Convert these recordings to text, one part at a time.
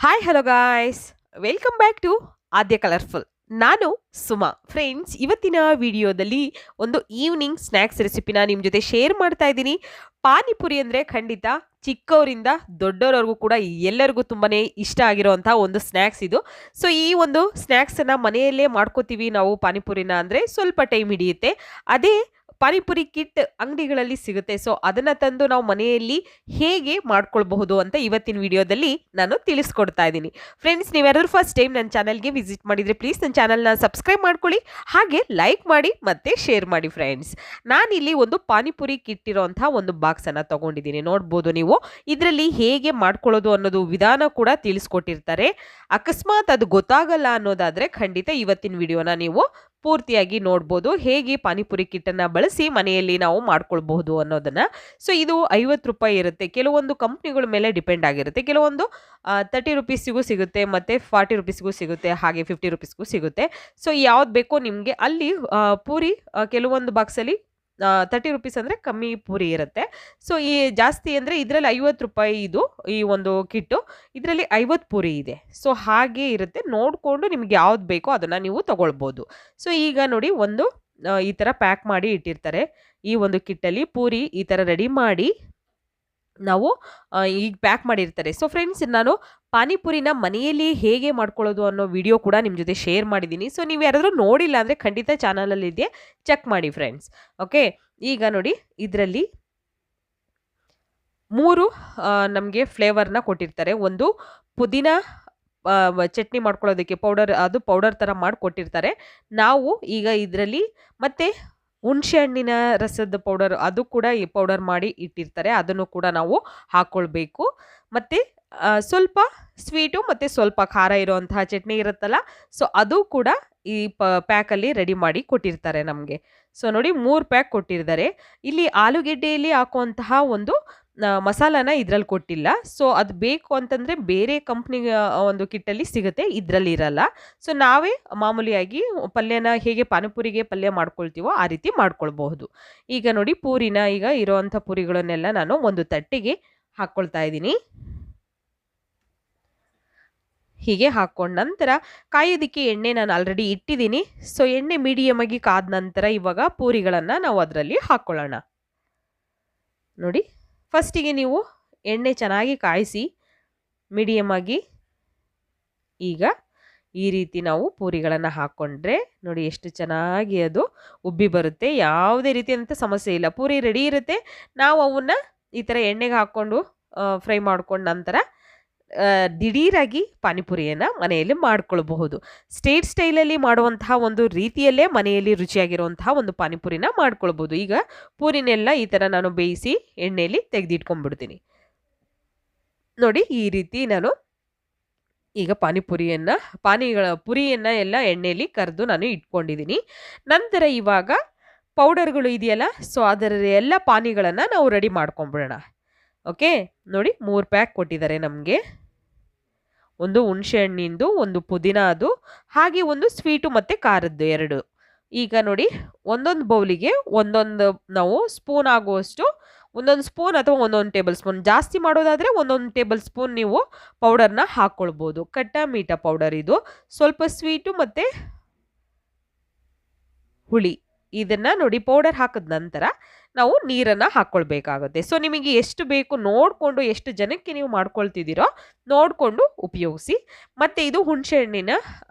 Hi hello guys, welcome back to Aadya colourful. ನಾನು Suma. Friends, ಇವತ್ತಿನ ವಿಡಿಯೋದಲ್ಲಿ ಒಂದು ಈವ್ನಿಂಗ್ ಸ್ನ್ಯಾಕ್ಸ್ ರೆಸಿಪಿನ ನಿಮ್ಮ ಜೊತೆ ಶೇರ್ ಮಾಡ್ತಾ ಇದ್ದೀನಿ. ಪಾನಿಪುರಿ ಅಂದರೆ ಖಂಡಿತ ಚಿಕ್ಕವರಿಂದ ದೊಡ್ಡವರವರೆಗೂ ಕೂಡ ಎಲ್ಲರಿಗೂ ತುಂಬಾ ಇಷ್ಟ ಆಗಿರೋವಂಥ ಒಂದು ಸ್ನ್ಯಾಕ್ಸ್ ಇದು. ಸೊ ಈ ಒಂದು ಸ್ನ್ಯಾಕ್ಸನ್ನು ಮನೆಯಲ್ಲೇ ಮಾಡ್ಕೋತೀವಿ ನಾವು. ಪಾನಿಪುರಿನ ಅಂದರೆ ಸ್ವಲ್ಪ ಟೈಮ್ ಹಿಡಿಯುತ್ತೆ. ಅದೇ ಪಾನಿಪುರಿ ಕಿಟ್ ಅಂಗಡಿಗಳಲ್ಲಿ ಸಿಗುತ್ತೆ. ಸೊ ಅದನ್ನ ತಂದು ನಾವು ಮನೆಯಲ್ಲಿ ಹೇಗೆ ಮಾಡ್ಕೊಳ್ಬಹುದು ಅಂತ ಇವತ್ತಿನ ವಿಡಿಯೋದಲ್ಲಿ ನಾನು ತಿಳಿಸ್ಕೊಡ್ತಾ ಇದ್ದೀನಿ. ಫ್ರೆಂಡ್ಸ್, ನೀವ್ಯಾರು ಫಸ್ಟ್ ಟೈಮ್ ನನ್ನ ಚಾನಲ್ಗೆ ವಿಸಿಟ್ ಮಾಡಿದರೆ ಪ್ಲೀಸ್ ನನ್ನ ಚಾನಲ್ನ ಸಬ್ಸ್ಕ್ರೈಬ್ ಮಾಡ್ಕೊಳ್ಳಿ, ಹಾಗೆ ಲೈಕ್ ಮಾಡಿ ಮತ್ತೆ ಶೇರ್ ಮಾಡಿ. ಫ್ರೆಂಡ್ಸ್, ನಾನಿಲ್ಲಿ ಒಂದು ಪಾನಿಪುರಿ ಕಿಟ್ ಇರೋಂಥ ಒಂದು ಬಾಕ್ಸನ್ನು ತಗೊಂಡಿದ್ದೀನಿ. ನೋಡ್ಬೋದು ನೀವು. ಇದರಲ್ಲಿ ಹೇಗೆ ಮಾಡ್ಕೊಳ್ಳೋದು ಅನ್ನೋದು ವಿಧಾನ ಕೂಡ ತಿಳಿಸ್ಕೊಟ್ಟಿರ್ತಾರೆ. ಅಕಸ್ಮಾತ್ ಅದು ಗೊತ್ತಾಗಲ್ಲ ಅನ್ನೋದಾದರೆ ಖಂಡಿತ ಇವತ್ತಿನ ವಿಡಿಯೋನ ನೀವು ಪೂರ್ತಿಯಾಗಿ ನೋಡ್ಬೋದು, ಹೇಗೆ ಪಾನಿಪುರಿ ಕಿಟ್ಟನ್ನು ಬಳಸಿ ಮನೆಯಲ್ಲಿ ನಾವು ಮಾಡ್ಕೊಳ್ಬಹುದು ಅನ್ನೋದನ್ನು. ಸೊ ಇದು 50 ರೂಪಾಯಿ ಇರುತ್ತೆ. ಕೆಲವೊಂದು ಕಂಪ್ನಿಗಳ ಮೇಲೆ ಡಿಪೆಂಡ್ ಆಗಿರುತ್ತೆ. ಕೆಲವೊಂದು 30 ರುಪೀಸಿಗೂ ಸಿಗುತ್ತೆ, ಮತ್ತು 40 ರುಪೀಸ್ಗೂ ಸಿಗುತ್ತೆ, ಹಾಗೆ 50 ರುಪೀಸ್ಗೂ ಸಿಗುತ್ತೆ. ಸೊ ಯಾವ್ದು ಬೇಕೋ ನಿಮಗೆ ಅಲ್ಲಿ ಪೂರಿ ಕೆಲವೊಂದು ಬಾಕ್ಸಲ್ಲಿ 30 ರುಪೀಸ್ ಅಂದರೆ ಕಮ್ಮಿ ಪೂರಿ ಇರುತ್ತೆ. ಸೊ ಈ ಜಾಸ್ತಿ ಅಂದರೆ ಇದರಲ್ಲಿ 50 ರೂಪಾಯಿ ಇದು ಈ ಒಂದು ಕಿಟ್ಟು. ಇದರಲ್ಲಿ 50 ಪೂರಿ ಇದೆ. ಸೊ ಹಾಗೆ ಇರುತ್ತೆ. ನೋಡಿಕೊಂಡು ನಿಮ್ಗೆ ಯಾವ್ದು ಬೇಕೋ ಅದನ್ನು ನೀವು ತಗೊಳ್ಬೋದು. ಸೊ ಈಗ ನೋಡಿ, ಒಂದು ಈ ಥರ ಪ್ಯಾಕ್ ಮಾಡಿ ಇಟ್ಟಿರ್ತಾರೆ. ಈ ಒಂದು ಕಿಟ್ಟಲ್ಲಿ ಪೂರಿ ಈ ಥರ ರೆಡಿ ಮಾಡಿ ನಾವು ಈಗ ಪ್ಯಾಕ್ ಮಾಡಿರ್ತಾರೆ. ಸೊ ಫ್ರೆಂಡ್ಸ್, ನಾನು ಪಾನಿಪುರಿನ ಮನೆಯಲ್ಲಿ ಹೇಗೆ ಮಾಡ್ಕೊಳ್ಳೋದು ಅನ್ನೋ ವಿಡಿಯೋ ಕೂಡ ನಿಮ್ಮ ಜೊತೆ ಶೇರ್ ಮಾಡಿದ್ದೀನಿ. ಸೊ ನೀವು ಯಾರಾದರೂ ನೋಡಿಲ್ಲ ಅಂದರೆ ಖಂಡಿತ ಚಾನಲಲ್ಲಿದೆ, ಚೆಕ್ ಮಾಡಿ ಫ್ರೆಂಡ್ಸ್. ಓಕೆ, ಈಗ ನೋಡಿ, ಇದರಲ್ಲಿ 3 ನಮಗೆ ಫ್ಲೇವರ್ನ ಕೊಟ್ಟಿರ್ತಾರೆ. ಒಂದು ಪುದೀನ ಚಟ್ನಿ ಮಾಡ್ಕೊಳ್ಳೋದಕ್ಕೆ ಪೌಡರ್, ಅದು ಪೌಡರ್ ಥರ ಮಾಡಿಕೊಟ್ಟಿರ್ತಾರೆ. ನಾವು ಈಗ ಇದರಲ್ಲಿ ಮತ್ತೆ ಹುಣಸೆ ಹಣ್ಣಿನ ರಸದ ಪೌಡರ್, ಅದು ಕೂಡ ಈ ಪೌಡರ್ ಮಾಡಿ ಇಟ್ಟಿರ್ತಾರೆ. ಅದನ್ನು ಕೂಡ ನಾವು ಹಾಕ್ಕೊಳ್ಬೇಕು. ಮತ್ತು ಸ್ವಲ್ಪ ಸ್ವೀಟು ಮತ್ತು ಸ್ವಲ್ಪ ಖಾರ ಇರೋವಂತಹ ಚಟ್ನಿ ಇರುತ್ತಲ್ಲ, ಸೊ ಅದು ಕೂಡ ಈ ಪ್ಯಾಕಲ್ಲಿ ರೆಡಿ ಮಾಡಿ ಕೊಟ್ಟಿರ್ತಾರೆ ನಮಗೆ. ಸೊ ನೋಡಿ, 3 ಪ್ಯಾಕ್ ಕೊಟ್ಟಿದ್ದಾರೆ. ಇಲ್ಲಿ ಆಲೂಗೆಡ್ಡೆಯಲ್ಲಿ ಹಾಕುವಂತಹ ಒಂದು ಮಸಾಲಾನ ಇದ್ರಲ್ಲಿ ಕೊಟ್ಟಿಲ್ಲ. ಸೊ ಅದು ಬೇಕು ಅಂತಂದರೆ ಬೇರೆ ಕಂಪ್ನಿ ಒಂದು ಕಿಟ್ಟಲ್ಲಿ ಸಿಗುತ್ತೆ, ಇದರಲ್ಲಿ ಇರಲ್ಲ. ಸೊ ನಾವೇ ಮಾಮೂಲಿಯಾಗಿ ಪಲ್ಯನ ಹೇಗೆ ಪಾನಿಪುರಿಗೆ ಪಲ್ಯ ಮಾಡ್ಕೊಳ್ತೀವೋ ಆ ರೀತಿ ಮಾಡ್ಕೊಳ್ಬಹುದು. ಈಗ ನೋಡಿ, ಪೂರಿನ ಈಗ ಇರೋವಂಥ ಪೂರಿಗಳನ್ನೆಲ್ಲ ನಾನು ಒಂದು ತಟ್ಟೆಗೆ ಹಾಕ್ಕೊಳ್ತಾ ಇದ್ದೀನಿ. ಹೀಗೆ ಹಾಕ್ಕೊಂಡ ನಂತರ ಕಾಯೋದಕ್ಕೆ ಎಣ್ಣೆ ನಾನು ಆಲ್ರೆಡಿ ಇಟ್ಟಿದ್ದೀನಿ. ಸೊ ಎಣ್ಣೆ ಮೀಡಿಯಮ್ ಆಗಿ ಕಾದ ನಂತರ ಇವಾಗ ಪೂರಿಗಳನ್ನು ನಾವು ಅದರಲ್ಲಿ ಹಾಕ್ಕೊಳ್ಳೋಣ. ನೋಡಿ, ಫಸ್ಟಿಗೆ ನೀವು ಎಣ್ಣೆ ಚೆನ್ನಾಗಿ ಕಾಯಿಸಿ ಮೀಡಿಯಮ್ ಆಗಿ ಈಗ ಈ ರೀತಿ ನಾವು ಪೂರಿಗಳನ್ನು ಹಾಕ್ಕೊಂಡ್ರೆ ನೋಡಿ ಎಷ್ಟು ಚೆನ್ನಾಗಿ ಅದು ಉಬ್ಬಿ ಬರುತ್ತೆ. ಯಾವುದೇ ರೀತಿಯಂಥ ಸಮಸ್ಯೆ ಇಲ್ಲ. ಪೂರಿ ರೆಡಿ ಇರುತ್ತೆ. ನಾವು ಅವನ್ನ ಈ ಥರ ಎಣ್ಣೆಗೆ ಹಾಕ್ಕೊಂಡು ಫ್ರೈ ಮಾಡ್ಕೊಂಡ ನಂತರ ದಿಢೀರಾಗಿ ಪಾನಿಪುರಿಯನ್ನು ಮನೆಯಲ್ಲಿ ಮಾಡ್ಕೊಳ್ಬಹುದು. ಸ್ಟೇಟ್ ಸ್ಟೈಲಲ್ಲಿ ಮಾಡುವಂತಹ ಒಂದು ರೀತಿಯಲ್ಲೇ ಮನೆಯಲ್ಲಿ ರುಚಿಯಾಗಿರುವಂತಹ ಒಂದು ಪಾನಿಪುರಿನ ಮಾಡ್ಕೊಳ್ಬೋದು. ಈಗ ಪೂರಿನೆಲ್ಲ ಈ ಥರ ನಾನು ಬೇಯಿಸಿ ಎಣ್ಣೆಯಲ್ಲಿ ತೆಗೆದಿಟ್ಕೊಂಡ್ಬಿಡ್ತೀನಿ. ನೋಡಿ, ಈ ರೀತಿ ನಾನು ಈಗ ಪುರಿಯನ್ನು ಎಲ್ಲ ಎಣ್ಣೆಯಲ್ಲಿ ಕರೆದು ನಾನು ಇಟ್ಕೊಂಡಿದ್ದೀನಿ. ನಂತರ ಇವಾಗ ಪೌಡರ್ಗಳು ಇದೆಯಲ್ಲ, ಸೊ ಅದರ ಎಲ್ಲ ಪಾನಿಗಳನ್ನು ನಾವು ರೆಡಿ ಮಾಡ್ಕೊಂಬಿಡೋಣ. ಓಕೆ, ನೋಡಿ, 3 ಪ್ಯಾಕ್ ಕೊಟ್ಟಿದ್ದಾರೆ ನಮಗೆ. ಒಂದು ಹುಣಸೆ ಹಣ್ಣಿಂದು, ಒಂದು ಪುದೀನದು, ಹಾಗೆ ಒಂದು ಸ್ವೀಟು ಮತ್ತು ಖಾರದ್ದು 2. ಈಗ ನೋಡಿ, ಒಂದೊಂದು ಬೌಲಿಗೆ ಒಂದೊಂದು ನಾವು ಸ್ಪೂನ್ ಆಗುವಷ್ಟು, ಒಂದೊಂದು ಸ್ಪೂನ್ ಅಥವಾ ಒಂದೊಂದು ಟೇಬಲ್ ಸ್ಪೂನ್, ಜಾಸ್ತಿ ಮಾಡೋದಾದರೆ ಒಂದೊಂದು ಟೇಬಲ್ ಸ್ಪೂನ್ ನೀವು ಪೌಡರ್ನ ಹಾಕ್ಕೊಳ್ಬೋದು. ಕಟ್ಟ ಮೀಠ ಪೌಡರ್ ಇದು. ಸ್ವಲ್ಪ ಸ್ವೀಟು ಮತ್ತು ಹುಳಿ, ಇದನ್ನು ನೋಡಿ ಪೌಡರ್ ಹಾಕಿದ ನಂತರ ನಾವು ನೀರನ್ನು ಹಾಕ್ಕೊಳ್ಬೇಕಾಗುತ್ತೆ. ಸೊ ನಿಮಗೆ ಎಷ್ಟು ಬೇಕು ನೋಡಿಕೊಂಡು, ಎಷ್ಟು ಜನಕ್ಕೆ ನೀವು ಮಾಡ್ಕೊಳ್ತಿದ್ದೀರೋ ನೋಡಿಕೊಂಡು ಉಪಯೋಗಿಸಿ. ಮತ್ತು ಇದು ಹುಣಸೆ ಹಣ್ಣಿನ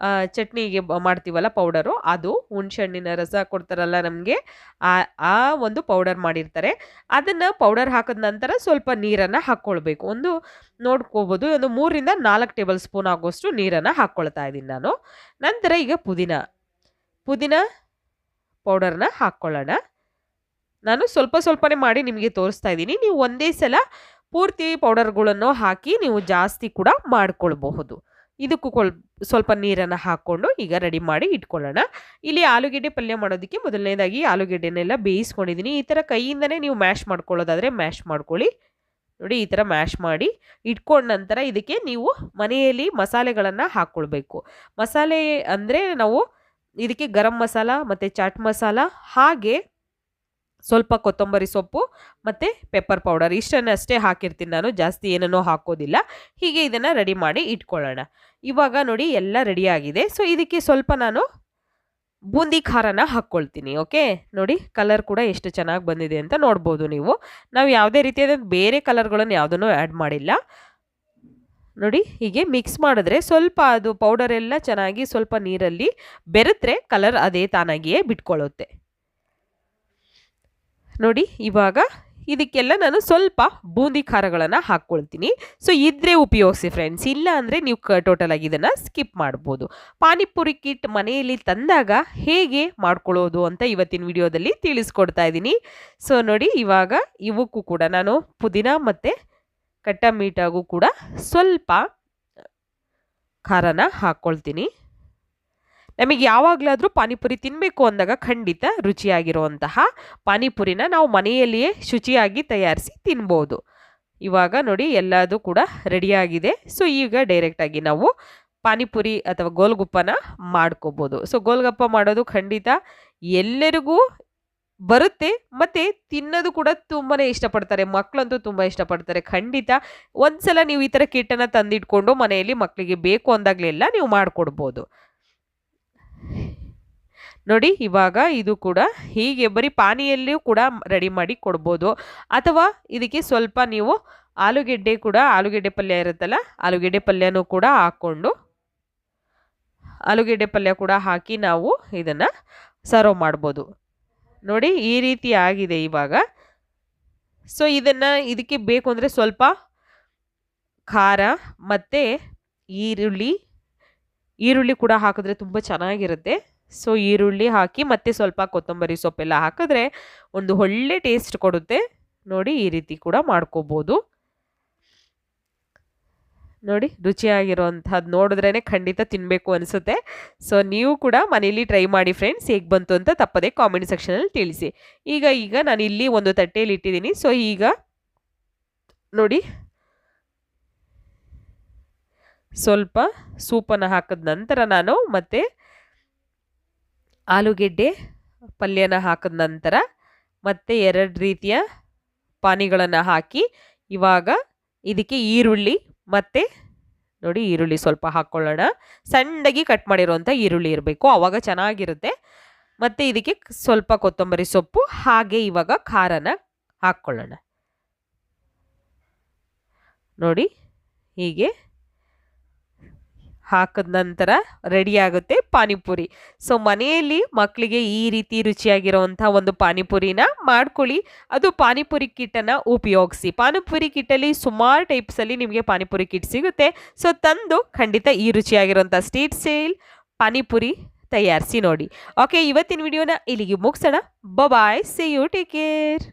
ಚಟ್ನಿಗೆ ಮಾಡ್ತೀವಲ್ಲ ಪೌಡರು, ಅದು ಹುಣಸೆ ಹಣ್ಣಿನ ರಸ ಕೊಡ್ತಾರಲ್ಲ ನಮಗೆ, ಆ ಒಂದು ಪೌಡರ್ ಮಾಡಿರ್ತಾರೆ. ಅದನ್ನು ಪೌಡರ್ ಹಾಕಿದ ನಂತರ ಸ್ವಲ್ಪ ನೀರನ್ನು ಹಾಕ್ಕೊಳ್ಬೇಕು. ಒಂದು ನೋಡ್ಕೋಬೋದು, ಒಂದು 3 ರಿಂದ 4 ಟೇಬಲ್ ಸ್ಪೂನ್ ಆಗೋಷ್ಟು ನೀರನ್ನು ಹಾಕ್ಕೊಳ್ತಾ ಇದ್ದೀನಿ ನಾನು. ನಂತರ ಈಗ ಪುದೀನ ಪೌಡರ್ನ ಹಾಕ್ಕೊಳ್ಳೋಣ. ನಾನು ಸ್ವಲ್ಪನೇ ಮಾಡಿ ನಿಮಗೆ ತೋರಿಸ್ತಾ ಇದ್ದೀನಿ. ನೀವು ಒಂದೇ ಸಲ ಪೂರ್ತಿ ಪೌಡರ್ಗಳನ್ನು ಹಾಕಿ ನೀವು ಜಾಸ್ತಿ ಕೂಡ ಮಾಡ್ಕೊಳ್ಬಹುದು. ಇದಕ್ಕೂ ಸ್ವಲ್ಪ ನೀರನ್ನು ಹಾಕ್ಕೊಂಡು ಈಗ ರೆಡಿ ಮಾಡಿ ಇಟ್ಕೊಳ್ಳೋಣ. ಇಲ್ಲಿ ಆಲೂಗೆಡ್ಡೆ ಪಲ್ಯ ಮಾಡೋದಕ್ಕೆ ಮೊದಲನೇದಾಗಿ ಆಲೂಗೆಡ್ಡೆನೆಲ್ಲ ಬೇಯಿಸ್ಕೊಂಡಿದ್ದೀನಿ. ಈ ಥರ ಕೈಯಿಂದನೇ ನೀವು ಮ್ಯಾಶ್ ಮಾಡ್ಕೊಳ್ಳೋದಾದರೆ ಮ್ಯಾಶ್ ಮಾಡ್ಕೊಳ್ಳಿ. ನೋಡಿ, ಈ ಥರ ಮ್ಯಾಶ್ ಮಾಡಿ ಇಟ್ಕೊಂಡ ನಂತರ ಇದಕ್ಕೆ ನೀವು ಮನೆಯಲ್ಲಿ ಮಸಾಲೆಗಳನ್ನು ಹಾಕ್ಕೊಳ್ಬೇಕು. ಮಸಾಲೆ ಅಂದರೆ ನಾವು ಇದಕ್ಕೆ ಗರಂ ಮಸಾಲ ಮತ್ತು ಚಾಟ್ ಮಸಾಲ, ಹಾಗೆ ಸ್ವಲ್ಪ ಕೊತ್ತಂಬರಿ ಸೊಪ್ಪು ಮತ್ತು ಪೆಪ್ಪರ್ ಪೌಡರ್ ಇಷ್ಟನ್ನಷ್ಟೇ ಹಾಕಿರ್ತೀನಿ ನಾನು, ಜಾಸ್ತಿ ಏನನ್ನೂ ಹಾಕೋದಿಲ್ಲ. ಹೀಗೆ ಇದನ್ನು ರೆಡಿ ಮಾಡಿ ಇಟ್ಕೊಳ್ಳೋಣ. ಇವಾಗ ನೋಡಿ ಎಲ್ಲ ರೆಡಿಯಾಗಿದೆ. ಸೊ ಇದಕ್ಕೆ ಸ್ವಲ್ಪ ನಾನು ಬೂಂದಿ ಖಾರನ ಹಾಕ್ಕೊಳ್ತೀನಿ. ಓಕೆ, ನೋಡಿ ಕಲರ್ ಕೂಡ ಎಷ್ಟು ಚೆನ್ನಾಗಿ ಬಂದಿದೆ ಅಂತ ನೋಡ್ಬೋದು ನೀವು. ನಾವು ಯಾವುದೇ ರೀತಿಯಾದ ಬೇರೆ ಕಲರ್ಗಳನ್ನು ಯಾವುದನ್ನು ಆ್ಯಡ್ ಮಾಡಿಲ್ಲ. ನೋಡಿ ಹೀಗೆ ಮಿಕ್ಸ್ ಮಾಡಿದ್ರೆ ಸ್ವಲ್ಪ ಅದು ಪೌಡರ್ ಎಲ್ಲ ಚೆನ್ನಾಗಿ ಸ್ವಲ್ಪ ನೀರಲ್ಲಿ ಬೆರೆತ್ರೆ ಕಲರ್ ಅದೇ ತಾನಾಗಿಯೇ ಬಿಟ್ಕೊಳ್ಳುತ್ತೆ. ನೋಡಿ ಇವಾಗ ಇದಕ್ಕೆಲ್ಲ ನಾನು ಸ್ವಲ್ಪ ಬೂಂದಿ ಖಾರಗಳನ್ನು ಹಾಕ್ಕೊಳ್ತೀನಿ. ಸೊ ಇದ್ರೆ ಉಪಯೋಗಿಸಿ ಫ್ರೆಂಡ್ಸ್, ಇಲ್ಲ ಅಂದರೆ ನೀವು ಟೋಟಲ್ ಆಗಿ ಇದನ್ನು ಸ್ಕಿಪ್ ಮಾಡ್ಬೋದು. ಪಾನಿಪುರಿ ಕಿಟ್ ಮನೆಯಲ್ಲಿ ತಂದಾಗ ಹೇಗೆ ಮಾಡ್ಕೊಳ್ಳೋದು ಅಂತ ಇವತ್ತಿನ ವಿಡಿಯೋದಲ್ಲಿ ತಿಳಿಸ್ಕೊಡ್ತಾ ಇದ್ದೀನಿ. ಸೊ ನೋಡಿ ಇವಾಗ ಇವಕ್ಕೂ ಕೂಡ ನಾನು ಪುದೀನ ಮತ್ತು ಕಟ್ಟ ಮೀಟಾಗೂ ಕೂಡ ಸ್ವಲ್ಪ ಖಾರನ ಹಾಕ್ಕೊಳ್ತೀನಿ. ನಮಗೆ ಯಾವಾಗಲಾದರೂ ಪಾನಿಪುರಿ ತಿನ್ನಬೇಕು ಅಂದಾಗ ಖಂಡಿತ ರುಚಿಯಾಗಿರುವಂತಹ ಪಾನಿಪುರಿನ ನಾವು ಮನೆಯಲ್ಲಿಯೇ ಶುಚಿಯಾಗಿ ತಯಾರಿಸಿ ತಿನ್ಬೋದು. ಇವಾಗ ನೋಡಿ ಎಲ್ಲದೂ ಕೂಡ ರೆಡಿಯಾಗಿದೆ. ಸೊ ಈಗ ಡೈರೆಕ್ಟಾಗಿ ನಾವು ಪಾನಿಪುರಿ ಅಥವಾ ಗೋಲ್ಗಪ್ಪನ ಮಾಡ್ಕೋಬೋದು. ಸೊ ಗೋಲ್ಗಪ್ಪ ಮಾಡೋದು ಖಂಡಿತ ಎಲ್ಲರಿಗೂ ಬರುತ್ತೆ, ಮತ್ತು ತಿನ್ನೋದು ಕೂಡ ತುಂಬಾ ಇಷ್ಟಪಡ್ತಾರೆ. ಮಕ್ಕಳಂತೂ ತುಂಬ ಇಷ್ಟಪಡ್ತಾರೆ. ಖಂಡಿತ ಒಂದ್ಸಲ ನೀವು ಈ ಥರ ಕಿಟ್ಟನ್ನು ತಂದಿಟ್ಕೊಂಡು ಮನೆಯಲ್ಲಿ ಮಕ್ಕಳಿಗೆ ಬೇಕು ಅಂದಾಗಲೆಲ್ಲ ನೀವು ಮಾಡಿಕೊಡ್ಬೋದು. ನೋಡಿ ಇವಾಗ ಇದು ಕೂಡ ಹೀಗೆ ಬರೀ ಪಾನಿಯಲ್ಲಿಯೂ ಕೂಡ ರೆಡಿ ಮಾಡಿ ಕೊಡ್ಬೋದು. ಅಥವಾ ಇದಕ್ಕೆ ಸ್ವಲ್ಪ ನೀವು ಆಲೂಗೆಡ್ಡೆ ಪಲ್ಯ ಇರುತ್ತಲ್ಲ, ಆಲೂಗೆಡ್ಡೆ ಪಲ್ಯನೂ ಕೂಡ ಹಾಕ್ಕೊಂಡು ಆಲೂಗೆಡ್ಡೆ ಪಲ್ಯ ಕೂಡ ಹಾಕಿ ನಾವು ಇದನ್ನು ಸರ್ವ್ ಮಾಡ್ಬೋದು. ನೋಡಿ ಈ ರೀತಿ ಆಗಿದೆ ಇವಾಗ. ಸೊ ಇದಕ್ಕೆ ಬೇಕು ಅಂದರೆ ಸ್ವಲ್ಪ ಖಾರ ಮತ್ತು ಈರುಳ್ಳಿ ಕೂಡ ಹಾಕಿದ್ರೆ ತುಂಬ ಚೆನ್ನಾಗಿರುತ್ತೆ. ಸೊ ಈರುಳ್ಳಿ ಹಾಕಿ ಮತ್ತು ಸ್ವಲ್ಪ ಕೊತ್ತಂಬರಿ ಸೊಪ್ಪೆಲ್ಲ ಹಾಕಿದ್ರೆ ಒಂದು ಒಳ್ಳೆ ಟೇಸ್ಟ್ ಕೊಡುತ್ತೆ. ನೋಡಿ ಈ ರೀತಿ ಕೂಡ ಮಾಡ್ಕೋಬೋದು. ನೋಡಿ ರುಚಿಯಾಗಿರೋಂಥದ್ದು ನೋಡಿದ್ರೇ ಖಂಡಿತ ತಿನ್ನಬೇಕು ಅನಿಸುತ್ತೆ. ಸೊ ನೀವು ಕೂಡ ಮನೇಲಿ ಟ್ರೈ ಮಾಡಿ ಫ್ರೆಂಡ್ಸ್, ಹೇಗೆ ಬಂತು ಅಂತ ತಪ್ಪದೆ ಕಾಮೆಂಟ್ ಸೆಕ್ಷನಲ್ಲಿ ತಿಳಿಸಿ. ಈಗ ನಾನು ಇಲ್ಲಿ ಒಂದು ತಟ್ಟೆಯಲ್ಲಿ ಇಟ್ಟಿದ್ದೀನಿ. ಸೊ ಈಗ ನೋಡಿ ಸ್ವಲ್ಪ ಸೂಪನ್ನು ಹಾಕಿದ ನಂತರ ನಾನು ಮತ್ತೆ ಆಲೂಗೆಡ್ಡೆ ಪಲ್ಯನ ಹಾಕಿದ ನಂತರ ಮತ್ತೆ 2 ರೀತಿಯ ಪಾನಿಗಳನ್ನು ಹಾಕಿ ಇವಾಗ ಇದಕ್ಕೆ ಈರುಳ್ಳಿ ಮತ್ತು ನೋಡಿ ಈರುಳ್ಳಿ ಸ್ವಲ್ಪ ಹಾಕ್ಕೊಳ್ಳೋಣ. ಸಣ್ಣದಾಗಿ ಕಟ್ ಮಾಡಿರೋಂಥ ಈರುಳ್ಳಿ ಇರಬೇಕು, ಆವಾಗ ಚೆನ್ನಾಗಿರುತ್ತೆ. ಮತ್ತು ಇದಕ್ಕೆ ಸ್ವಲ್ಪ ಕೊತ್ತಂಬರಿ ಸೊಪ್ಪು, ಹಾಗೆ ಇವಾಗ ಖಾರನ ಹಾಕ್ಕೊಳ್ಳೋಣ. ನೋಡಿ ಹೀಗೆ ಹಾಕಿದ ನಂತರ ರೆಡಿ ಆಗುತ್ತೆ ಪಾನಿಪುರಿ. ಸೊ ಮನೆಯಲ್ಲಿ ಮಕ್ಕಳಿಗೆ ಈ ರೀತಿ ರುಚಿಯಾಗಿರೋವಂಥ ಒಂದು ಪಾನಿಪುರಿನ ಮಾಡ್ಕೊಳ್ಳಿ. ಅದು ಪಾನಿಪುರಿ ಕಿಟ್ಟನ್ನು ಉಪಯೋಗಿಸಿ. ಪಾನಿಪುರಿ ಕಿಟ್ಟಲ್ಲಿ ಸುಮಾರು ಟೈಪ್ಸಲ್ಲಿ ನಿಮಗೆ ಪಾನಿಪುರಿ ಕಿಟ್ ಸಿಗುತ್ತೆ. ಸೊ ತಂದು ಖಂಡಿತ ಈ ರುಚಿಯಾಗಿರೋಂಥ ಸ್ಟ್ರೀಟ್ ಸ್ಟೈಲ್ ಪಾನಿಪುರಿ ತಯಾರಿಸಿ ನೋಡಿ. ಓಕೆ, ಇವತ್ತಿನ ವಿಡಿಯೋನ ಇಲ್ಲಿಗೆ ಮುಗಿಸೋಣ. ಬಾಯ್, ಸೀ ಯು, ಟೇಕ್ ಕೇರ್.